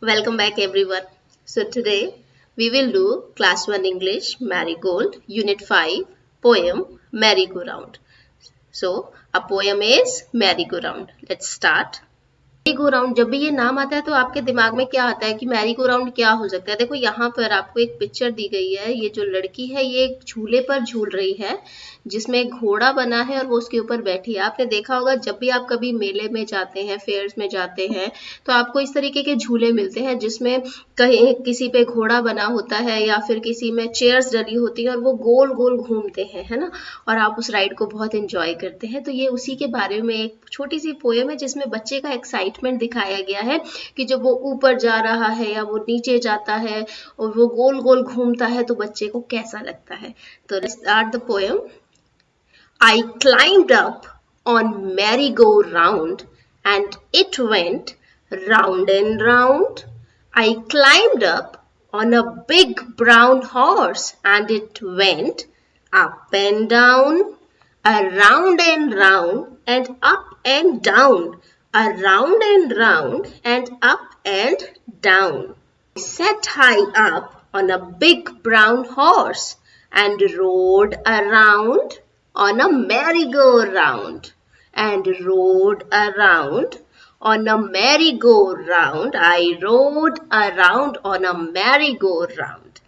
Welcome back everyone. So today we will do class 1 English Marigold Unit 5 poem Merry-Go-Round. So a poem is Merry-Go-Round. Let's start. Mary go round जब भी ये नाम आता है तो आपके दिमाग में क्या आता है कि मैरी गो राउंड क्या हो सकता है। देखो यहाँ पर आपको एक पिक्चर दी गई है। ये जो लड़की है ये एक झूले पर झूल रही है जिसमें एक घोड़ा बना है और वो उसके ऊपर बैठी है। आपने देखा होगा जब भी आप कभी मेले में जाते हैं, फेयर्स में जाते हैं, तो आपको इस तरीके के झूले मिलते हैं जिसमें कहीं किसी पे घोड़ा बना होता है या फिर किसी में चेयर्स डली होती हैं और वो गोल गोल घूमते हैं, है ना, और आप उस राइड को बहुत एंजॉय करते हैं। तो ये उसी के बारे में एक छोटी सी पोएम है जिसमें बच्चे का एक्साइटमेंट दिखाया गया है कि जब वो ऊपर जा रहा है या वो नीचे जाता है और वो गोल गोल घूमता है तो बच्चे को कैसा लगता है। तो start the poem. I climbed up on merry-go-round and it went round and round. I climbed up on a big brown horse and it went up and down, around and round and up and down, around and round and up and down. I sat high up on a big brown horse and rode around on a merry-go-round and rode around on a merry-go-round. I rode around on a merry-go-round.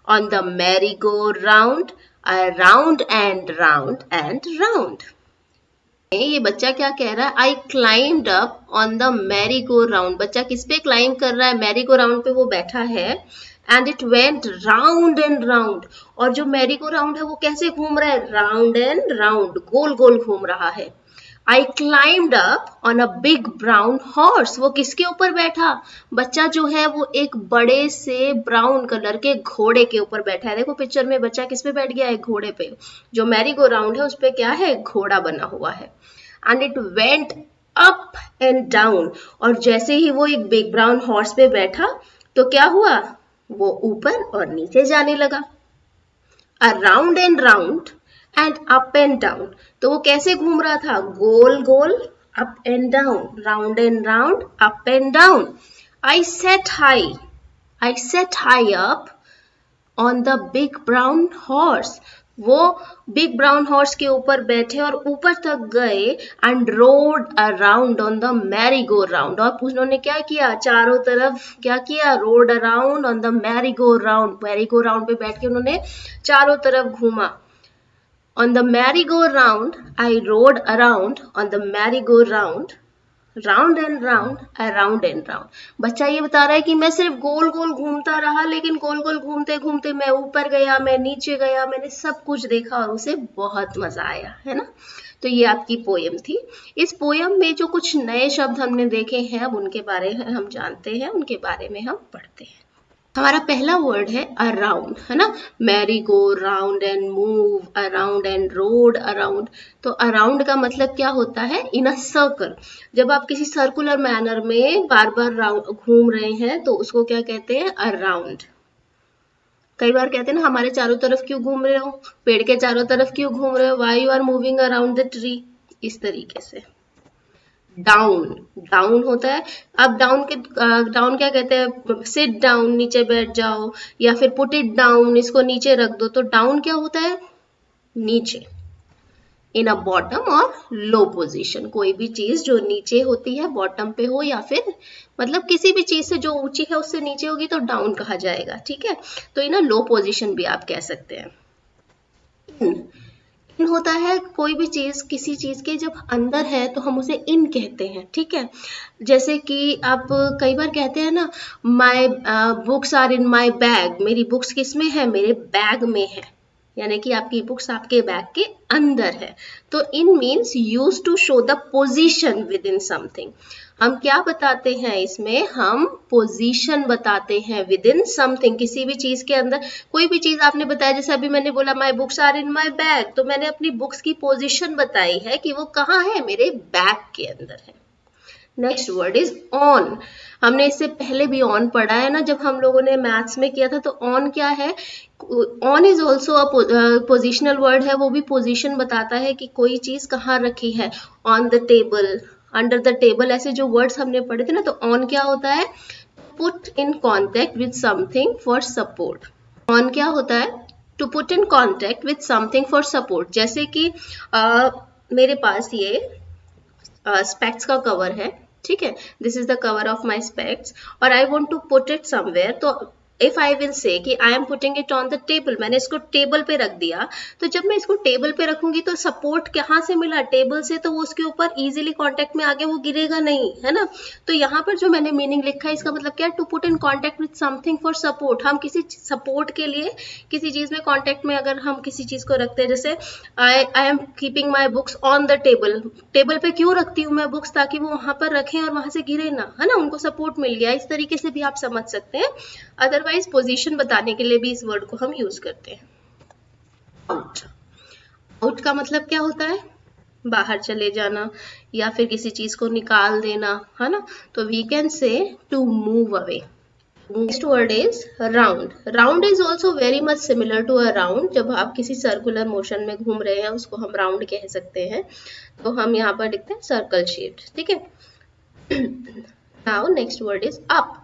On the merry-go-round, around and round and round. ये बच्चा क्या कह रहा है? आई climbed up on the merry go round. बच्चा किस पे climb कर रहा है? मैरी गो राउंड पे वो बैठा है and it went round and round. और जो मैरी गो राउंड है वो कैसे घूम रहा है? राउंड एंड राउंड, गोल गोल घूम रहा है। आई climbed up on a big brown horse. वो किसके ऊपर बैठा? बच्चा जो है वो एक बड़े से ब्राउन कलर के घोड़े के ऊपर बैठा है। देखो पिक्चर में बच्चा किस पे बैठ गया है? घोड़े पे। जो मैरी गो राउंड है उस पे क्या है? घोड़ा बना हुआ है। And it went up and down. और जैसे ही वो एक बिग ब्राउन हॉर्स पे बैठा तो क्या हुआ? वो ऊपर और नीचे जाने लगा। Around and round and up and down. तो वो कैसे घूम रहा था? गोल गोल, up and down, round and round, up and down. I sat high up on the big brown horse. वो बिग ब्राउन हॉर्स के ऊपर बैठे और ऊपर तक गए and rode around on the merry go round. और उन्होंने क्या किया? चारों तरफ क्या किया? Rode around on the merry go round. Mary go round पे बैठ के उन्होंने चारों तरफ घूमा। On the merry-go-round, I rode around on the merry-go-round, round and round, around and round. बच्चा ये बता रहा है कि मैं सिर्फ गोल गोल घूमता रहा, लेकिन गोल गोल घूमते घूमते मैं ऊपर गया, मैं नीचे गया, मैंने सब कुछ देखा और उसे बहुत मजा आया, है ना। तो ये आपकी पोयम थी। इस पोयम में जो कुछ नए शब्द हमने देखे हैं अब उनके बारे में हम जानते हैं, उनके बारे में हम पढ़ते हैं। हमारा पहला वर्ड है अराउंड, है ना। Mary go round and move around and rode around. तो अराउंड का मतलब क्या होता है? इन अ सर्कल। जब आप किसी सर्कुलर मैनर में बार बार घूम रहे हैं तो उसको क्या कहते हैं? अराउंड। कई बार कहते हैं ना, हमारे चारों तरफ क्यों घूम रहे हो? पेड़ के चारों तरफ क्यों घूम रहे हो? Why you are moving around the tree. इस तरीके से। डाउन, डाउन होता है। अब डाउन के डाउन क्या कहते हैं? सिट डाउन, नीचे बैठ जाओ, या फिर पुट इट डाउन, इसको नीचे रख दो। तो डाउन क्या होता है? नीचे। इन अ बॉटम और लो पोजीशन। कोई भी चीज जो नीचे होती है, बॉटम पे हो या फिर मतलब किसी भी चीज से जो ऊंची है उससे नीचे होगी तो डाउन कहा जाएगा, ठीक है। तो इन अ लो पोजीशन भी आप कह सकते हैं। इन होता है कोई भी चीज, किसी चीज के जब अंदर है तो हम उसे इन कहते हैं, ठीक है। जैसे कि आप कई बार कहते हैं ना, my books are in my bag. मेरी बुक्स किस में है? मेरे बैग में है। यानी कि आपकी बुक्स आपके बैग के अंदर है। तो in means use to show the position within something. हम क्या बताते हैं इसमें? हम पोजीशन बताते हैं विद इन समथिंग, किसी भी चीज के अंदर। कोई भी चीज आपने बताया, जैसे अभी मैंने बोला my books are in my bag, तो मैंने अपनी बुक्स की पोजीशन बताई है कि वो कहाँ है? मेरे बैग के अंदर है। Next word is on. हमने इससे पहले भी ऑन पढ़ा है ना, जब हम लोगों ने मैथ्स में किया था। तो ऑन क्या है? On is also a positional word है। वो भी पोजीशन बताता है कि कोई चीज कहाँ रखी है। On the table, under the table, ऐसे जो वर्ड्स हमने पढ़े थे ना। तो ऑन क्या होता है? Put in contact with something for support. On क्या होता है? To put in contact with something for support. जैसे कि मेरे पास ये स्पेक्स का कवर है, ठीक है, this is the cover of my specs, और I want to put it somewhere. तो इफ आई विल से कि I am putting it on the table, मैंने इसको टेबल पे रख दिया, तो जब मैं इसको टेबल पे रखूंगी तो सपोर्ट कहाँ से मिला? टेबल से, तो वो उसके ऊपर इजीली कांटेक्ट में आके वो गिरेगा नहीं, है ना। तो यहाँ पर जो मैंने मीनिंग लिखा है इसका मतलब क्या है? To put in contact with something for support. हम किसी सपोर्ट के लिए किसी चीज में कॉन्टेक्ट में अगर हम किसी चीज को रखते हैं, जैसे I am keeping my books on the table. Table पे क्यों रखती हूँ मैं बुक्स? ताकि वो वहां पर रखें और वहां से गिरे ना, है ना, उनको सपोर्ट मिल गया। इस तरीके से भी आप समझ सकते हैं। अदरवाइज पोजीशन बताने के लिए भी इस वर्ड को हम यूज करते हैं। आउट। आउट का मतलब क्या होता है? बाहर चले जाना या फिर किसी चीज को निकाल देना, है ना। तो we can say to move away. Next word is round. Round is also very much similar to a round. जब आप किसी सर्कुलर मोशन में घूम रहे हैं उसको हम राउंड कह सकते हैं। तो हम यहाँ पर लिखते हैं सर्कल शेप्ड, ठीक है। Now next word is up.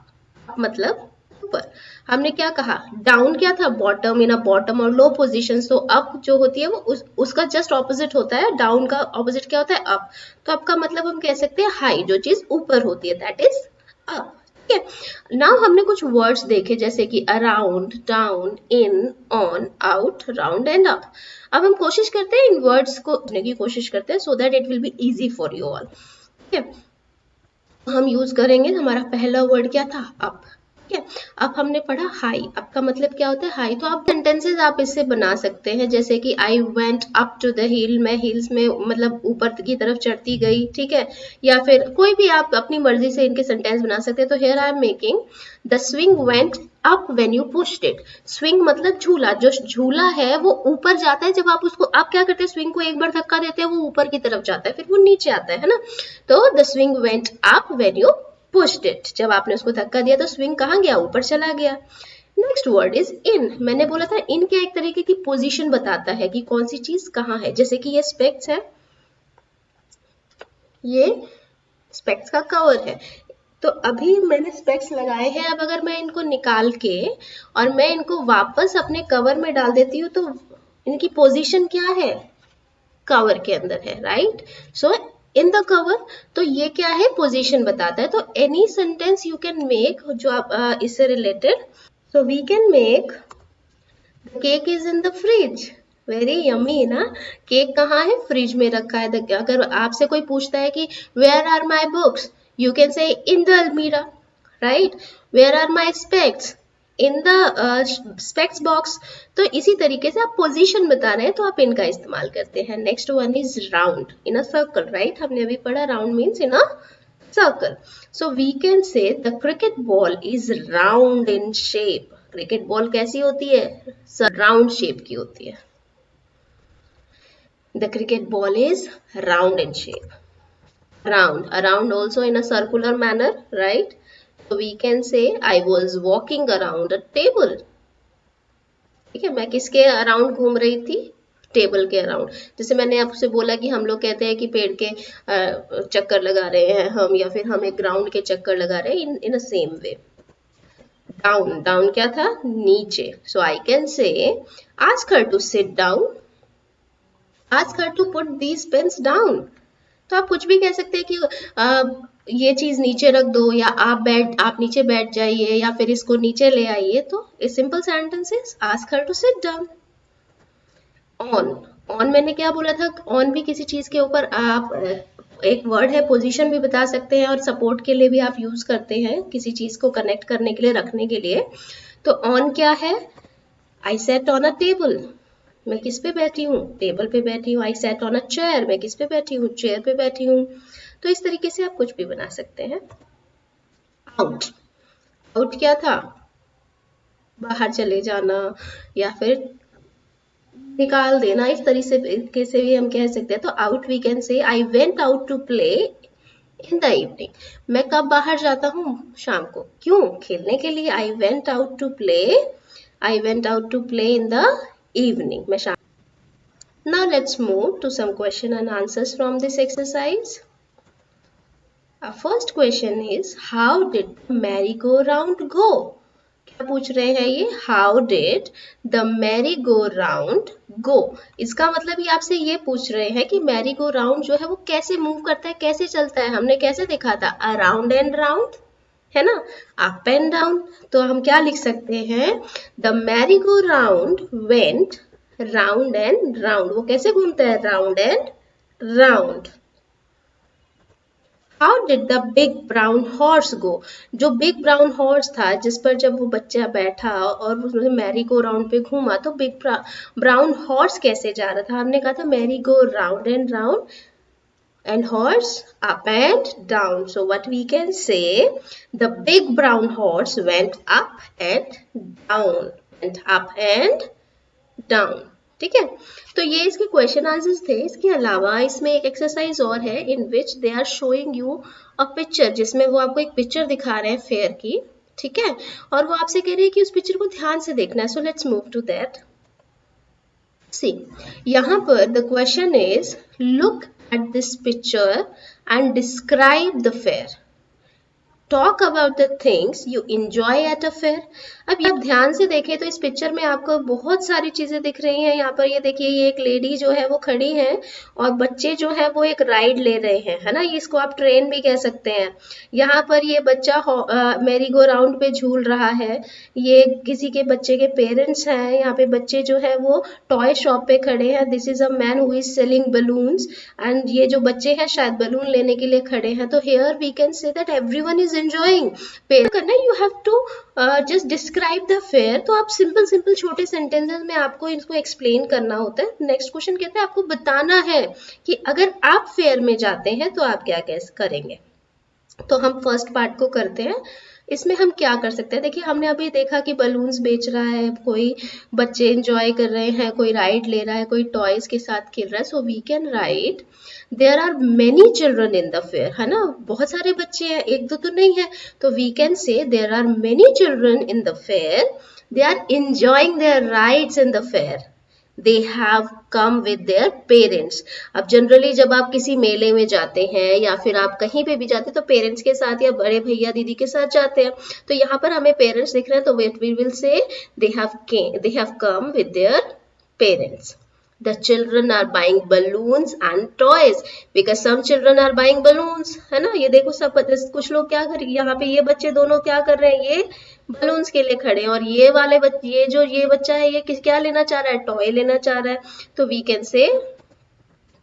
मतलब ऊपर। हमने क्या कहा? डाउन क्या था? बॉटम, इन अ बॉटम और लो पोजीशन। तो अप जो होती है वो उसका जस्ट ऑपोजिट होता है। डाउन का ऑपोजिट क्या होता है? अप। तो अप का मतलब हम कह सकते हैं हाई, जो चीज ऊपर होती है, दैट इज अप, ठीक है। नाउ हमने कुछ वर्ड्स देखे जैसे कि around, down, in, on, out, round and up. अब हम कोशिश करते हैं इन वर्ड्स को समझने की कोशिश करते हैं, so that it will be easy for you all, ठीक है। हम यूज करेंगे, हमारा पहला वर्ड क्या था? अप, ठीक है। अब हमने पढ़ा हाई। अप का मतलब क्या होता है? हाई। तो आप सेंटेंसेस आप इससे बना सकते हैं, जैसे कि I went up to the hill. मैं हिल्स में मतलब ऊपर की तरफ चढ़ती गई, ठीक है। या फिर कोई भी आप अपनी मर्जी से इनके सेंटेंस बना सकते हैं। तो here I am making the swing went up when you pushed it. Swing मतलब झूला। जो झूला है वो ऊपर जाता है जब आप उसको, आप क्या करते हैं? स्विंग को एक बार धक्का देते हैं, वो ऊपर की तरफ जाता है, फिर वो नीचे आता है ना। तो the swing went up when you pushed it. जब आपने उसको धक्का दिया तो स्विंग कहाँ गया? ऊपर चला गया। Next word is in. मैंने बोला था इन क्या एक तरीके की पोजीशन बताता है कि कौन सी चीज कहाँ है। जैसे कि ये स्पेक्स है, ये स्पेक्स का कवर है। तो अभी मैंने स्पेक्स लगाए हैं। अब अगर मैं इनको निकाल के और मैं इनको वापस अपने कवर में डाल देती हूँ तो इनकी पोजीशन क्या है? कवर के अंदर है, right. So in the cover. तो ये क्या है? पोजीशन बताता है। तो any sentence you can make जो आप इससे related. So we can make the cake is in the fridge. Very yummy ना। केक कहाँ है? फ्रिज में रखा है। अगर आपसे कोई पूछता है कि where are my books, you can say in the अलमीरा, right. Where are my specs? In the specs box. तो इसी तरीके से आप पोजीशन बता रहे हैं तो आप इनका इस्तेमाल करते हैं। Next one is round, in a circle, right. हमने अभी पढ़ा round means in a circle. So we can say the cricket ball is round in shape. Cricket ball कैसी होती है? राउंड शेप की होती है। The cricket ball is round in shape. Around also in a circular manner, right? So we can say I was walking around a table. ठीक है, मैं किसके अराउंड घूम रही थी? टेबल के अराउंड। जैसे मैंने आपसे बोला कि हम लोग कहते हैं कि पेड़ के चक्कर लगा रहे हैं हम, या फिर हम एक ग्राउंड के चक्कर लगा रहे हैं, इन अ सेम वे। डाउन क्या था? नीचे। So I can say ask her to sit down, ask her to put these pens down. तो आप कुछ भी कह सकते हैं कि ये चीज नीचे रख दो, या आप नीचे बैठ जाइए, या फिर इसको नीचे ले आइए। तो simple sentence is ask her to sit down. On मैंने क्या बोला था? ऑन भी किसी चीज के ऊपर आप एक वर्ड है, पोजीशन भी बता सकते हैं और सपोर्ट के लिए भी आप यूज करते हैं, किसी चीज को कनेक्ट करने के लिए, रखने के लिए। तो ऑन क्या है? आई सेट ऑन अ टेबल। मैं किस पे बैठी हूँ? टेबल पे बैठी हूँ। आई सेट ऑन अ चेयर। मैं किस पे बैठी हूँ? चेयर पे बैठी हूँ। तो इस तरीके से आप कुछ भी बना सकते हैं। आउट। आउट क्या था? बाहर चले जाना या फिर निकाल देना। इस तरीके से भी हम कह सकते हैं। तो out we can say I went out to play in the evening. मैं कब बाहर जाता हूँ? शाम को। क्यों? खेलने के लिए। I went out to play, I went out to play in the evening. मैं शाम। Now let's move to some question and answers from this exercise. First question is how did merry go round go. क्या पूछ रहे हैं ये, how did the merry go round go. इसका मतलब ये आपसे ये पूछ रहे हैं कि मैरी गो राउंड जो है वो कैसे मूव करता है, कैसे चलता है। हमने कैसे देखा था, अराउंड एंड राउंड, है ना, अप एंड डाउन। तो हम क्या लिख सकते हैं, the merry go round went round and round. वो कैसे घूमता है, round and round. How did the big brown horse go. जो बिग ब्राउन हॉर्स था जिस पर जब वो बच्चा बैठा और उसने मैरी गो राउंड पे घूमा, तो बिग ब्राउन हॉर्स कैसे जा रहा था। हमने कहा था Mary go round and round and horse up and down. So what we can say, the big brown horse went up and down, went up and down. ठीक है, तो ये इसके क्वेश्चन आंसर्स थे। इसके अलावा इसमें एक एक्सरसाइज और है in which they are showing you a picture, जिसमें वो आपको एक पिक्चर दिखा रहे हैं फेयर की, ठीक है, और वो आपसे कह रहे हैं कि उस पिक्चर को ध्यान से देखना है। So let's move to that. See, यहाँ पर the question is look at this picture and describe the fair. Talk about the things you enjoy at a fair. अब आप ध्यान से देखें तो इस पिक्चर में आपको बहुत सारी चीजें दिख रही हैं। यहाँ पर ये देखिए, ये एक लेडी जो है वो खड़ी है और बच्चे जो है वो एक राइड ले रहे हैं, है ना, इसको आप ट्रेन भी कह सकते हैं। यहाँ पर ये बच्चा मैरी गो राउंड पे झूल रहा है। ये किसी के बच्चे के पेरेंट्स हैं। यहाँ पे बच्चे जो है वो टॉय शॉप पे खड़े हैं। This is a man who is selling balloons and ये जो बच्चे हैं शायद बलून लेने के लिए खड़े हैं। तो here we can say that everyone is enjoying. Pair करना, you have to just describe the fair. तो आप सिंपल छोटे सेंटेंसेस में आपको इसको एक्सप्लेन करना होता है। नेक्स्ट क्वेश्चन कहता है आपको बताना है कि अगर आप फेयर में जाते हैं तो आप क्या करेंगे। तो हम फर्स्ट पार्ट को करते हैं। इसमें हम क्या कर सकते हैं, देखिए हमने अभी देखा कि बलून्स बेच रहा है, कोई बच्चे एंजॉय कर रहे हैं, कोई राइड ले रहा है, कोई टॉयज के साथ खेल रहा है। So we can write there are many children in the fair, है ना, बहुत सारे बच्चे हैं, एक दो तो नहीं है। तो we can say there are many children in the fair, they are enjoying their rides in the fair, they have come with their parents. अब जनरली जब आप किसी मेले में जाते हैं या फिर आप कहीं पे भी जाते हैं तो पेरेंट्स के साथ या बड़े भैया दीदी के साथ जाते हैं। तो यहाँ पर हमें पेरेंट्स दिख रहे हैं, तो we will say they have come with their parents. The children are buying balloons and toys because some children are buying balloons, है ना। ये देखो सब कुछ लोग क्या कर, यहाँ पे ये बच्चे दोनों क्या कर रहे हैं, ये बलून्स के लिए खड़े हैं। और ये वाले ये बच्चा है, ये क्या लेना चाह रहा है, टॉय लेना चाह रहा है। तो we can say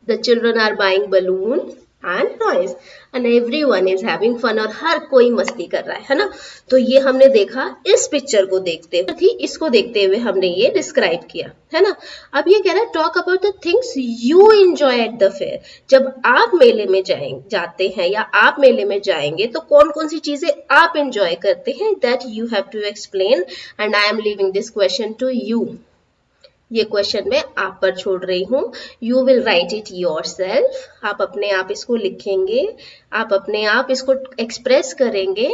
the children are buying balloon and toys and everyone is having fun, और हर कोई मस्ती कर रहा है ना। तो ये हमने देखा इस पिक्चर को देखते हुए थी, इसको देखते हुए हमने ये डिस्क्राइब किया, है ना। अब ये कह रहा है talk about the things you enjoy at the fair. जब आप मेले में जाते हैं या आप मेले में जाएंगे तो कौन कौन सी चीजें आप एंजॉय करते हैं, that you have to explain and I am leaving this question to you. ये क्वेश्चन मैं आप पर छोड़ रही हूँ। You will write it yourself. आप अपने आप इसको लिखेंगे, आप अपने आप इसको एक्सप्रेस करेंगे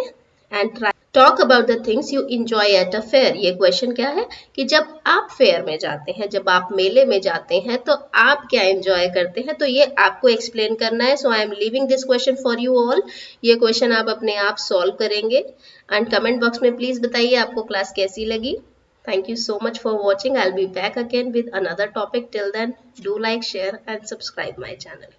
and try talk about the things you enjoy at a fair. ये क्वेश्चन क्या है कि जब आप फेयर में जाते हैं, जब आप मेले में जाते हैं तो आप क्या एंजॉय करते हैं, तो ये आपको एक्सप्लेन करना है। So I am leaving this question for you all. ये क्वेश्चन आप अपने आप सॉल्व करेंगे एंड कमेंट बॉक्स में प्लीज बताइए आपको क्लास कैसी लगी। Thank you so much for watching. I'll be back again with another topic. Till then, do like, share and subscribe my channel.